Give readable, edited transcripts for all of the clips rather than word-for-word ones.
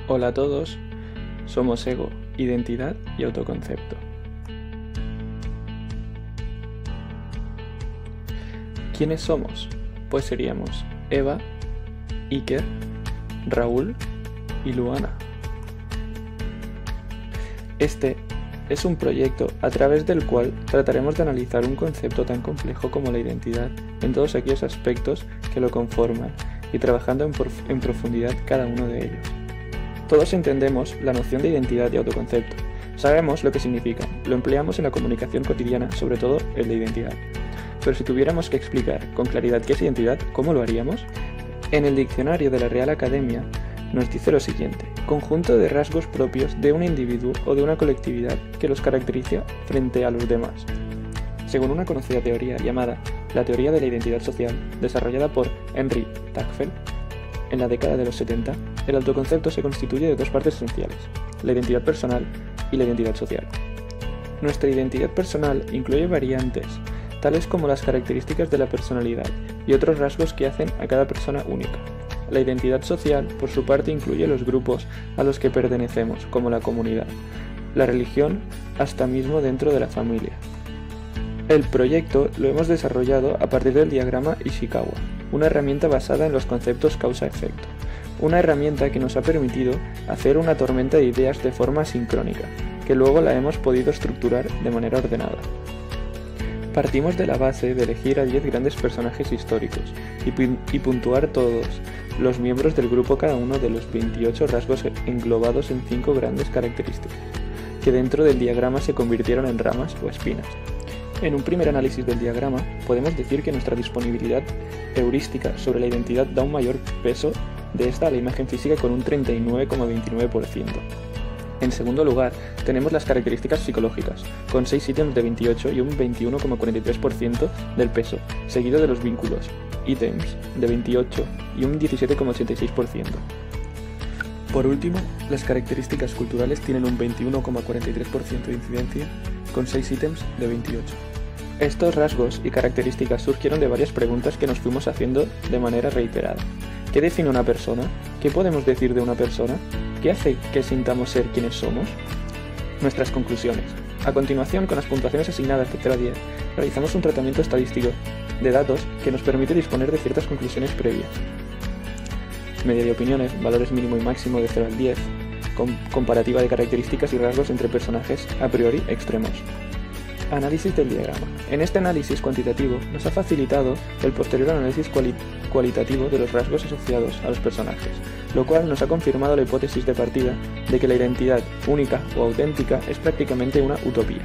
Hola a todos, somos ego, identidad y autoconcepto. ¿Quiénes somos? Pues seríamos Eva, Iker, Raúl y Luana. Este es un proyecto a través del cual trataremos de analizar un concepto tan complejo como la identidad en todos aquellos aspectos que lo conforman y trabajando en profundidad cada uno de ellos. Todos entendemos la noción de identidad y autoconcepto. Sabemos lo que significan, lo empleamos en la comunicación cotidiana, sobre todo el de identidad. Pero si tuviéramos que explicar con claridad qué es identidad, ¿cómo lo haríamos? En el diccionario de la Real Academia nos dice lo siguiente: conjunto de rasgos propios de un individuo o de una colectividad que los caracteriza frente a los demás. Según una conocida teoría llamada la teoría de la identidad social, desarrollada por Henri Tagfeld en la década de los 70, el autoconcepto se constituye de dos partes esenciales: la identidad personal y la identidad social. Nuestra identidad personal incluye variantes, tales como las características de la personalidad y otros rasgos que hacen a cada persona única. La identidad social, por su parte, incluye los grupos a los que pertenecemos, como la comunidad, la religión, hasta mismo dentro de la familia. El proyecto lo hemos desarrollado a partir del diagrama Ishikawa, una herramienta basada en los conceptos causa-efecto, una herramienta que nos ha permitido hacer una tormenta de ideas de forma sincrónica, que luego la hemos podido estructurar de manera ordenada. Partimos de la base de elegir a 10 grandes personajes históricos y puntuar todos los miembros del grupo cada uno de los 28 rasgos englobados en 5 grandes características, que dentro del diagrama se convirtieron en ramas o espinas. En un primer análisis del diagrama, podemos decir que nuestra disponibilidad heurística sobre la identidad da un mayor peso de esta a la imagen física con un 39,29%. En segundo lugar, tenemos las características psicológicas, con 6 ítems de 28 y un 21,43% del peso, seguido de los vínculos, ítems de 28 y un 17,86%. Por último, las características culturales tienen un 21,43% de incidencia, con 6 ítems de 28. Estos rasgos y características surgieron de varias preguntas que nos fuimos haciendo de manera reiterada. ¿Qué define una persona? ¿Qué podemos decir de una persona? ¿Qué hace que sintamos ser quienes somos? Nuestras conclusiones. A continuación, con las puntuaciones asignadas de 0 a 10, realizamos un tratamiento estadístico de datos que nos permite disponer de ciertas conclusiones previas. Media de opiniones, valores mínimo y máximo de 0 al 10, comparativa de características y rasgos entre personajes a priori extremos. Análisis del diagrama. En este análisis cuantitativo nos ha facilitado el posterior análisis cualitativo de los rasgos asociados a los personajes, lo cual nos ha confirmado la hipótesis de partida de que la identidad única o auténtica es prácticamente una utopía.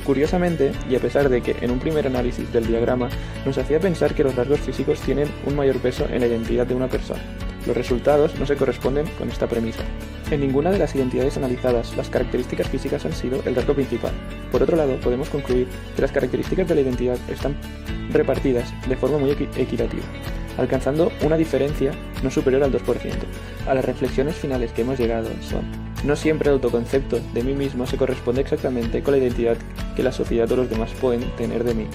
Curiosamente, y a pesar de que en un primer análisis del diagrama nos hacía pensar que los rasgos físicos tienen un mayor peso en la identidad de una persona, los resultados no se corresponden con esta premisa. En ninguna de las identidades analizadas, las características físicas han sido el rasgo principal. Por otro lado, podemos concluir que las características de la identidad están repartidas de forma muy equitativa, alcanzando una diferencia no superior al 2%. A las reflexiones finales que hemos llegado son: no siempre el autoconcepto de mí mismo se corresponde exactamente con la identidad que la sociedad o los demás pueden tener de mí.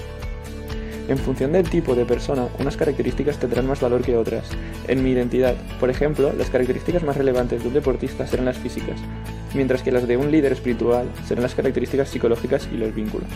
En función del tipo de persona, unas características tendrán más valor que otras. En mi identidad, por ejemplo, las características más relevantes de un deportista serán las físicas, mientras que las de un líder espiritual serán las características psicológicas y los vínculos.